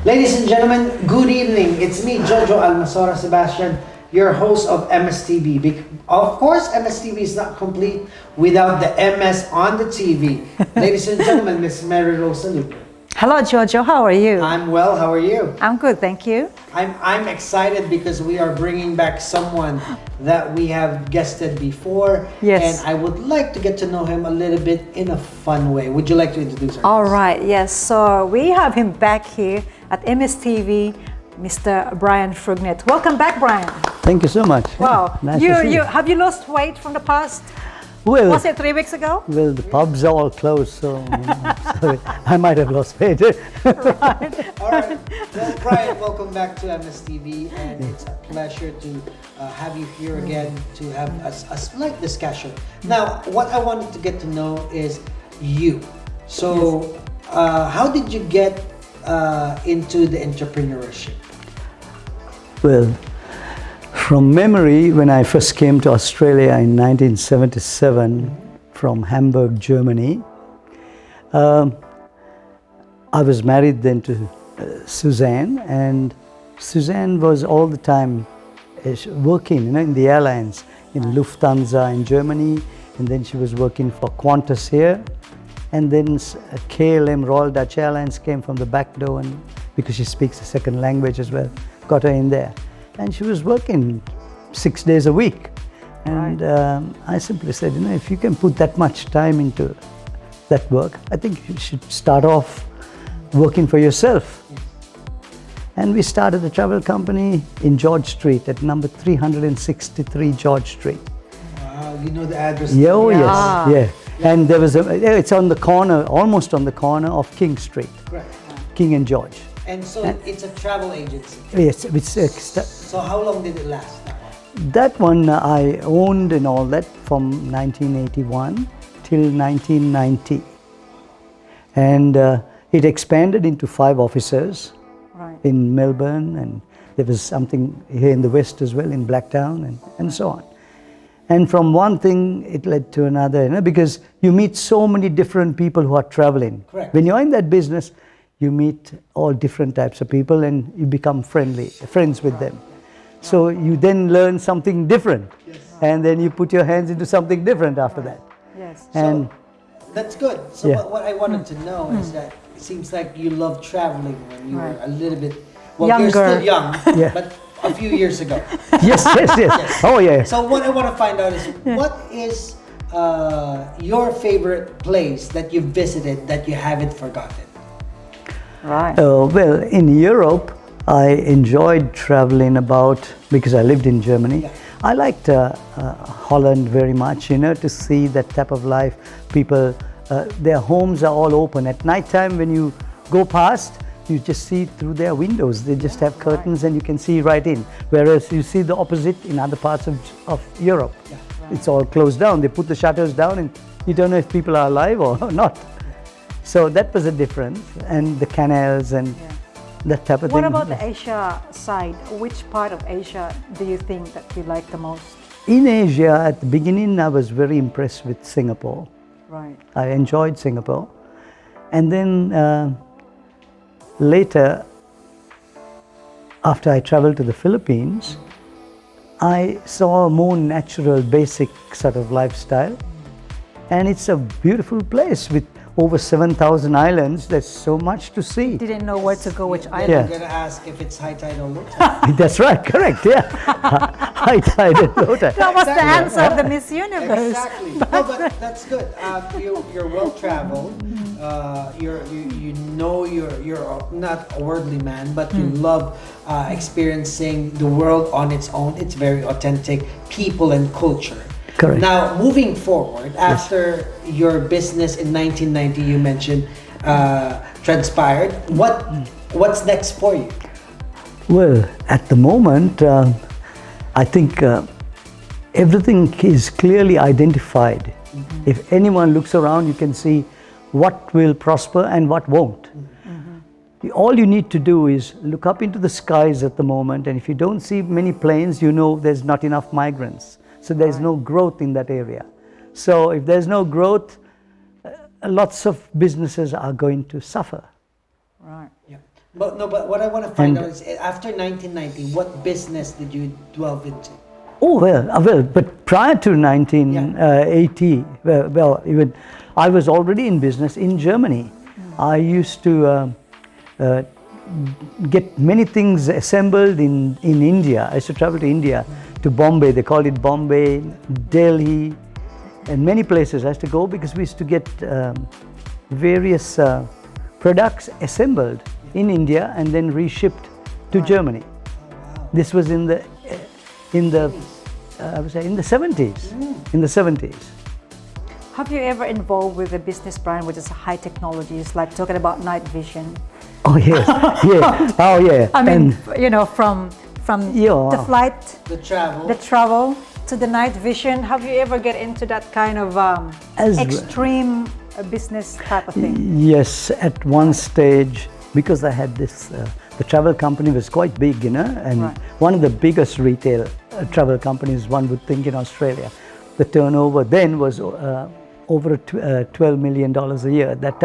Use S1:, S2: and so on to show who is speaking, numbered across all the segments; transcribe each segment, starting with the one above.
S1: Ladies and gentlemen, good evening. It's me, Jojo Almasora Sebastian, your host of MSTV. Of course, MSTV is not complete without the MS on the TV. Ladies and gentlemen, Miss Mary Rosa Luper.
S2: Hello, Jojo. How are you?
S1: I'm well. How are you?
S2: I'm good, thank you.
S1: I'm excited because we are bringing back someone that we have guested before.
S2: Yes.
S1: And I would like to get to know him a little bit in a fun way. Would you like to introduce our
S2: All
S1: guest?
S2: right, yes. So we have him back here at MSTV, Mr. Brian Frugtniet. Welcome back, Brian.
S3: Thank you so much.
S2: Wow.
S3: Nice to see you.
S2: Have you lost weight from the past?
S3: Well,
S2: Was it 3 weeks ago?
S3: well, the pubs are all closed, so sorry, I might have lost weight.
S1: All right. Well, Brian, welcome back to MSTV, and it's a pleasure to have you here again to have a slight discussion. Now, what I wanted to get to know is you. So, how did you get into the entrepreneurship?
S3: Well, from memory, when I first came to Australia in 1977 from Hamburg, Germany, I was married then to Suzanne, and Suzanne was all the time working, in the airlines, in Lufthansa in Germany, and then she was working for Qantas here, and then KLM, Royal Dutch Airlines, came from the back door, and because she speaks a second language as well, got her in there. And she was working 6 days a week. And I simply said, if you can put that much time into that work, I think you should start off working for yourself. And we started a travel company in George Street at number 363 George Street.
S1: Wow, you know the address?
S3: Yeah, oh,
S2: Yeah.
S3: yes, yeah. And there was it's on the corner, almost on the corner of King Street,
S1: Correct.
S3: King and George.
S1: And so it's a travel agency.
S3: Yes, it's
S1: So how long did it last?
S3: that one I owned and all that from 1981 till 1990. And it expanded into 5 offices in Melbourne, and there was something here in the West as well, in Blacktown, and so on. And from one thing, it led to another, because you meet so many different people who are traveling.
S1: Correct.
S3: When you're in that business, you meet all different types of people and you become friends with them. So you then learn something different, and then you put your hands into something different after that.
S2: Yes.
S3: And
S1: so that's good. So
S3: Yeah.
S1: what I wanted to know is that it seems like you loved traveling when you were a little bit, well,
S2: Younger.
S1: you're still young,
S3: Yeah.
S1: but a few years ago.
S3: yes. Oh yeah.
S1: So what I want to find out is what is your favorite place that you've visited that you haven't forgotten?
S2: Right.
S3: Well, in Europe, I enjoyed traveling because I lived in Germany.
S1: Yeah.
S3: I liked Holland very much, to see that type of life. People, their homes are all open. At night time, when you go past, you just see through their windows. They just have curtains and you can see right in. Whereas you see the opposite in other parts of Europe.
S1: Yeah.
S3: It's all closed down. They put the shutters down and you don't know if people are alive or not. So that was a difference. And the canals and that type of thing.
S2: What about the Asia side? Which part of Asia do you think that you like the most?
S3: In Asia, at the beginning, I was very impressed with Singapore.
S2: Right.
S3: I enjoyed Singapore. And then later, after I traveled to the Philippines, I saw a more natural, basic sort of lifestyle. And it's a beautiful place with over 7,000 islands. There's so much to see.
S2: Didn't know where to go, which
S1: Then
S2: island.
S1: I'm going to ask if it's high tide or low tide.
S3: That's right, correct, yeah. High tide and low tide.
S2: That was the
S1: Exactly.
S2: answer of the Miss Universe.
S1: Exactly. No, but that's good. You're well traveled. You're not a worldly man, but you love experiencing the world on its own. It's very authentic people and culture.
S3: Correct.
S1: Now, moving forward, after your business in 1990, you mentioned transpired. What's next for you?
S3: Well, at the moment, I think everything is clearly identified. If anyone looks around, you can see what will prosper and what won't. All you need to do is look up into the skies at the moment, and if you don't see many planes, you know there's not enough migrants. So there's no growth in that area. So if there's no growth, lots of businesses are going to suffer.
S2: Right.
S1: Yeah. But what I want to find out is after 1990, what business did you delve into?
S3: Oh but prior to 1980, even I was already in business in Germany. I used to get many things assembled in India. I used to travel to India, to Bombay. They called it Bombay, Delhi, and many places I used to go because we used to get various products assembled in India and then reshipped to Germany. This was in the I would say in the 70s. In the 70s.
S2: Have you ever involved with a business, Brian, which is high technologies, like talking about night vision?
S3: Oh yes, yeah. Oh yeah.
S2: I mean, you know, from the flight,
S1: The travel.
S2: the travel to the night vision. Have you ever get into that kind of extreme business type of thing?
S3: Yes, at one stage, because I had this, the travel company was quite big, you know, and one of the biggest retail travel companies one would think in Australia. The turnover then was over $12 million a year at that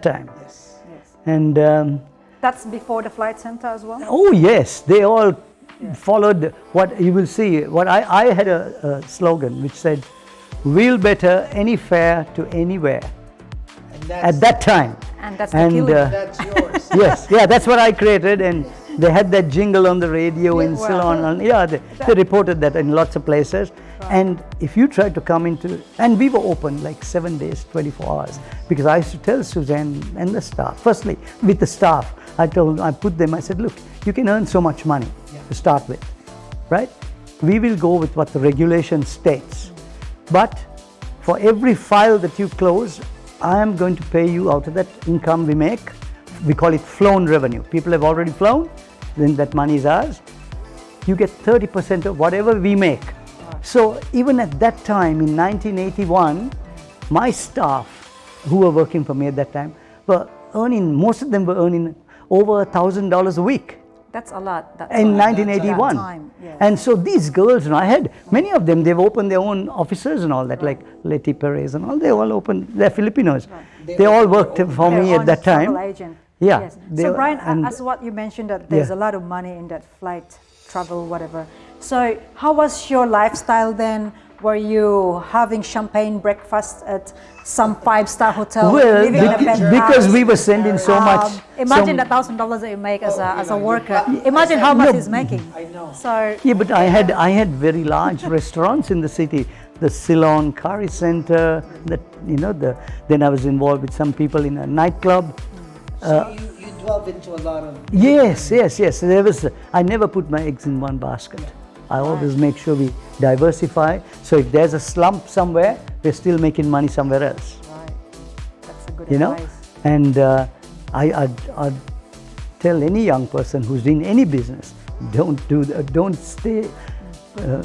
S3: time.
S1: Yes.
S3: And
S2: That's before the flight center as well?
S3: oh yes, they all followed what you will see. What I had a slogan which said, "We'll better any fare to anywhere."
S1: And that's,
S3: At that time.
S2: And that's the killer.
S1: that's yours.
S3: Yes, yeah, that's what I created, and they had that jingle on the radio in Ceylon. And they reported that in lots of places. And if you try to come into, and we were open like 7 days, 24 hours, because I used to tell Suzanne and the staff, firstly, with the staff, I said, look, you can earn so much money to start with, right? We will go with what the regulation states. But for every file that you close, I am going to pay you out of that income we make. We call it flown revenue. People have already flown, then that money is ours. You get 30% of whatever we make. So even at that time in 1981, my staff who were working for me at that time were earning, most of them were earning over $1,000 a week.
S2: That's a lot.
S3: In 1981.
S2: Time, yes.
S3: And so these girls, and I had many of them, they've opened their own offices and all that, like Leti Perez and all, they all opened, they're Filipinos. They all worked for me at that time.
S2: Agent.
S3: Yeah.
S2: Yes.
S3: They
S2: So
S3: were-
S2: Brian,
S3: and-
S2: as what you mentioned, that there's a lot of money in that flight, travel, whatever. So how was your lifestyle then? Were you having champagne breakfast at some 5-star hotel,
S3: Well,
S2: living in a penthouse?
S3: because we were sending so much.
S2: Imagine the $1,000 that you make as a worker. Imagine how much he's making.
S1: I know.
S2: So
S3: Yeah, but I had very large restaurants in the city. The Ceylon Curry Center. Then I was involved with some people in a nightclub.
S1: So you delve into a lot of...
S3: Yes. I never put my eggs in one basket. I always make sure we diversify. So if there's a slump somewhere, we're still making money somewhere else.
S2: right, that's a good
S3: You know,
S2: advice.
S3: and I'd tell any young person who's in any business, don't stay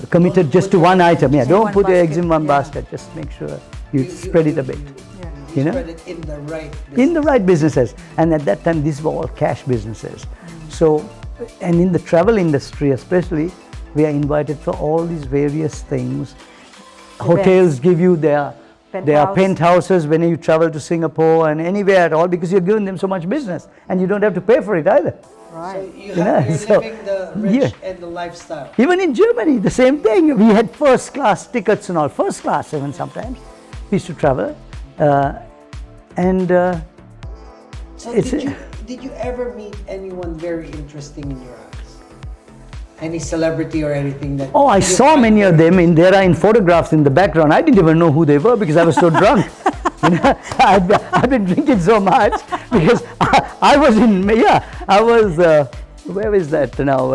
S3: committed just to one item. Yeah, don't
S2: one
S3: put your eggs in
S2: basket,
S3: one
S2: yeah.
S3: basket. Just make sure you spread it a bit.
S1: You
S3: You know?
S1: spread it in the right business.
S3: In the right businesses. And at that time, these were all cash businesses. So, and in the travel industry especially, we are invited for all these various things. Hotels give you their penthouses when you travel to Singapore and anywhere at all, because you're giving them so much business and you don't have to pay for it either.
S1: So you're
S3: So,
S1: living the rich and the lifestyle.
S3: Even in Germany, the same thing. We had first class tickets and all, first class even sometimes. We used to travel.
S1: So
S3: It's
S1: did you ever meet anyone very interesting in your eyes? Any celebrity or anything that...
S3: Oh, I saw many of them there are in photographs in the background. I didn't even know who they were because I was so drunk. You know, I've been drinking so much because I was where is that now?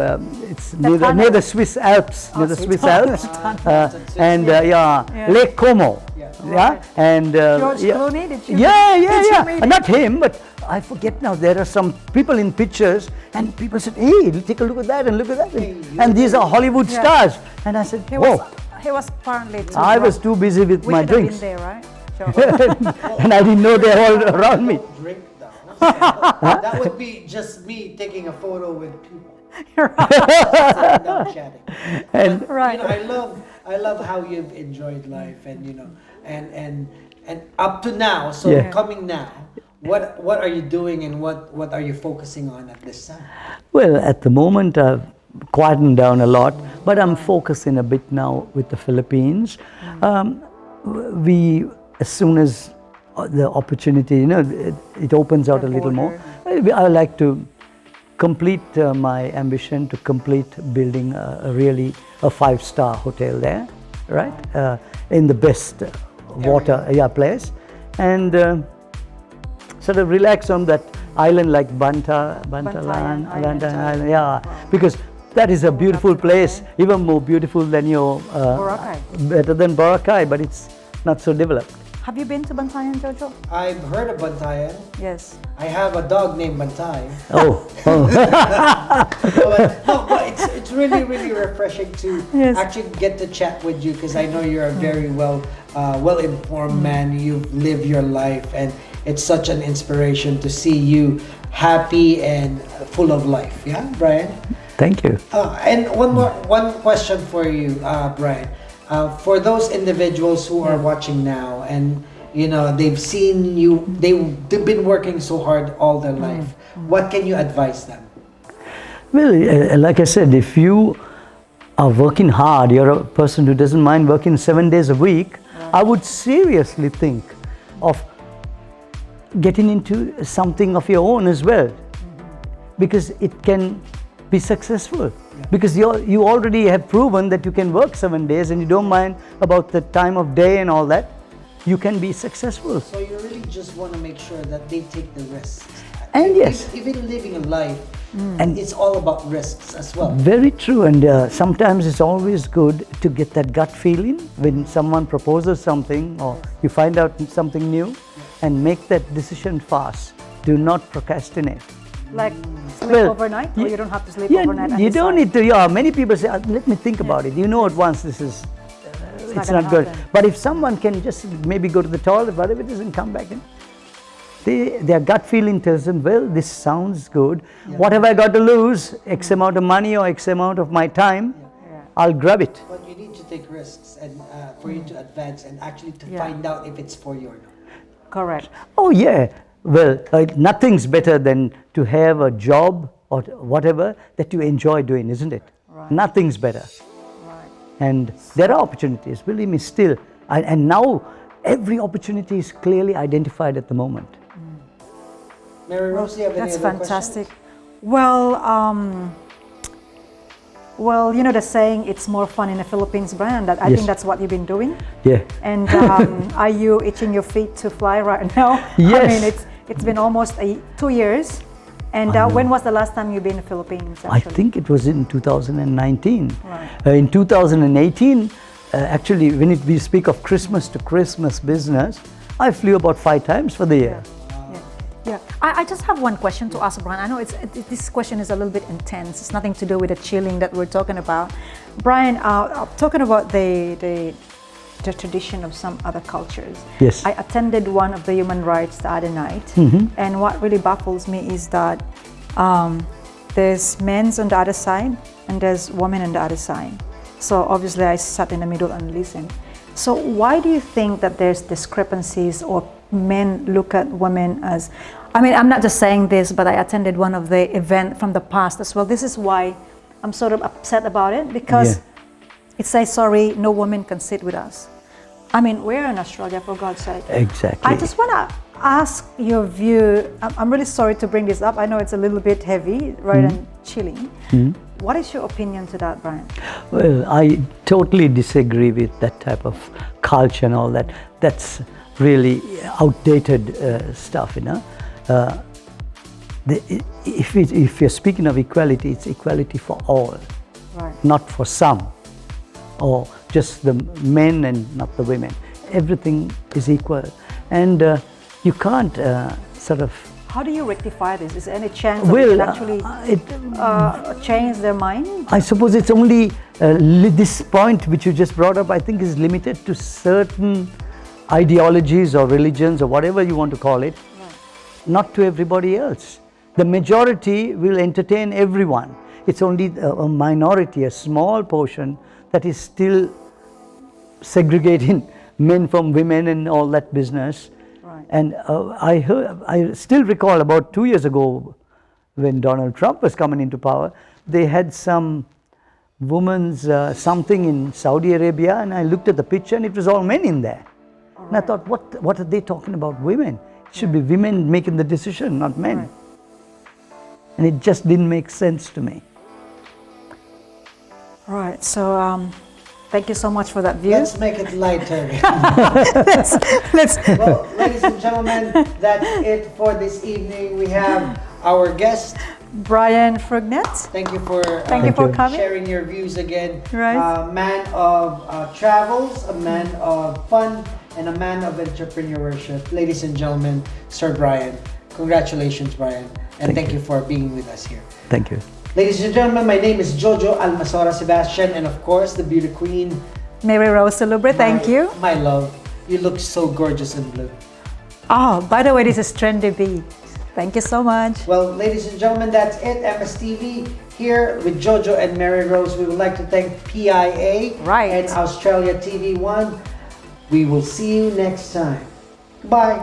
S3: It's near the Swiss Alps, Lake Como. Yeah, and
S2: George Clooney, did you?
S3: Yeah.
S2: meet him?
S3: Not him, but I forget now. There are some people in pictures, and people said, "Hey, take a look at that and look at that," and these are Hollywood stars. And I said, "Whoa!"
S2: He was apparently too
S3: I was
S2: drunk.
S3: too busy with
S2: We
S3: my
S2: should have
S3: drinks,
S2: been there, right? Sure.
S3: and I didn't know they're all around me.
S1: Drink down. That would be just me taking a photo with people. Sitting down chatting.
S3: And
S1: But,
S2: Right.
S1: you know, I love how you've enjoyed life, and and up to now. So
S3: Yeah.
S1: coming now, What are you doing, and what are you focusing on at this time?
S3: Well, at the moment, I've quietened down a lot, but I'm focusing a bit now with the Philippines. As soon as the opportunity, it opens out a little more, I like to complete my ambition to complete building a 5-star hotel there, right? In the best place, and sort of relax on that island like Bantayan Island, because that is a beautiful place, even more beautiful than better than Boracay, but it's not so developed.
S2: Have you been to Bantayan, Jojo?
S1: I've heard of Bantayan.
S2: Yes.
S1: I have a dog named Bantay.
S3: Oh.
S1: But it's really, really refreshing to actually get to chat with you, because I know you're a very well-informed man. You've lived your life, and it's such an inspiration to see you happy and full of life. Yeah, Brian?
S3: Thank you.
S1: And one question for you, Brian. For those individuals who are watching now, and they've seen you, they've been working so hard all their life, what can you advise them?
S3: Well, like I said, if you are working hard, you're a person who doesn't mind working 7 days a week, I would seriously think of getting into something of your own as well, because it can be successful. Because you already have proven that you can work 7 days and you don't mind about the time of day and all that. You can be successful.
S1: So you really just want to make sure that they take the risks.
S3: And yes,
S1: even living a life, and it's all about risks as well.
S3: Very true. And sometimes it's always good to get that gut feeling when someone proposes something or you find out something new, and make that decision fast. Do not procrastinate.
S2: Like sleep overnight, or you don't have to sleep overnight?
S3: You don't need to. Yeah, many people say, "Let me think about it." You know at once this is it's not good. But if someone can just maybe go to the toilet, whatever it is, and come back in, their gut feeling tells them, "Well, this sounds good. What have I got to lose? X amount of money or X amount of my time? I'll grab it."
S1: But you need to take risks, and for you to advance, and actually to find out if it's for you or not.
S2: Correct.
S3: Oh yeah. Well, nothing's better than to have a job or whatever that you enjoy doing, isn't it?
S2: Right.
S3: Nothing's better.
S2: Right.
S3: And there are opportunities, believe me, still. And now every opportunity is clearly identified at the moment.
S1: Mary Rose, do you have any
S2: That's
S1: other
S2: fantastic.
S1: questions?
S2: Well, you know the saying, it's more fun in the Philippines, Brian. I think that's what you've been doing.
S3: Yeah.
S2: And are you itching your feet to fly right now?
S3: Yes.
S2: I mean, it's been almost 2 years. And when was the last time you've been in the Philippines, actually?
S3: I think it was in 2019.
S2: Right.
S3: In 2018, actually, when we speak of Christmas to Christmas business, I flew about 5 times for the year.
S2: Yeah, I just have one question to ask Brian. I know this question is a little bit intense. It's nothing to do with the chilling that we're talking about. Brian, talking about the tradition of some other cultures.
S3: Yes.
S2: I attended one of the human rights the other night, and what really baffles me is that there's men's on the other side and there's women on the other side. So obviously I sat in the middle and listened. So why do you think that there's discrepancies, or men look at women as, I mean, I'm not just saying this, but I attended one of the event from the past as well. This is why I'm sort of upset about it, because it says, sorry, no woman can sit with us. I mean, we're in Australia, for God's sake.
S3: Exactly.
S2: I just want to ask your view. I'm really sorry to bring this up. I know it's a little bit heavy, right, and chilling. What is your opinion to that, Brian?
S3: Well, I totally disagree with that type of culture and all that. That's really outdated stuff, you know. If you're speaking of equality, it's equality for all, not for some, or just the men and not the women. Everything is equal, and you can't sort of.
S2: How do you rectify this? Is there any chance that it can actually change their mind?
S3: I suppose it's only this point which you just brought up, I think, is limited to certain ideologies or religions or whatever you want to call it, not to everybody else. The majority will entertain everyone. It's only a minority, a small portion, that is still segregating men from women and all that business. And I still recall about 2 years ago when Donald Trump was coming into power, they had some women's something in Saudi Arabia, and I looked at the picture and it was all men in there. And I thought, what are they talking about women? It should be women making the decision, not men.
S2: Right.
S3: And it just didn't make sense to me.
S2: Right. So thank you so much for that view.
S1: Let's make it lighter.
S2: Let's
S1: Well, ladies and gentlemen, that's it for this evening. We have our guest.
S2: Brian Frugtniet.
S1: Thank you for
S2: Thank you for coming.
S1: sharing your views again.
S2: Right.
S1: A man of travels, a man of fun, and a man of entrepreneurship. Ladies and gentlemen, Sir Brian. Congratulations, Brian. And thank you for being with us here.
S3: Thank you.
S1: Ladies and gentlemen, my name is Jojo Almasora Sebastian, and of course, the beauty queen.
S2: Mary Rose Salubre, thank you.
S1: My love, you look so gorgeous in blue.
S2: Oh, by the way, this is Trendy B. Thank you so much.
S1: Well, ladies and gentlemen, that's it. MSTV here with Jojo and Mary Rose. We would like to thank PIA
S2: Right.
S1: and Australia TV1. We will see you next time. Bye.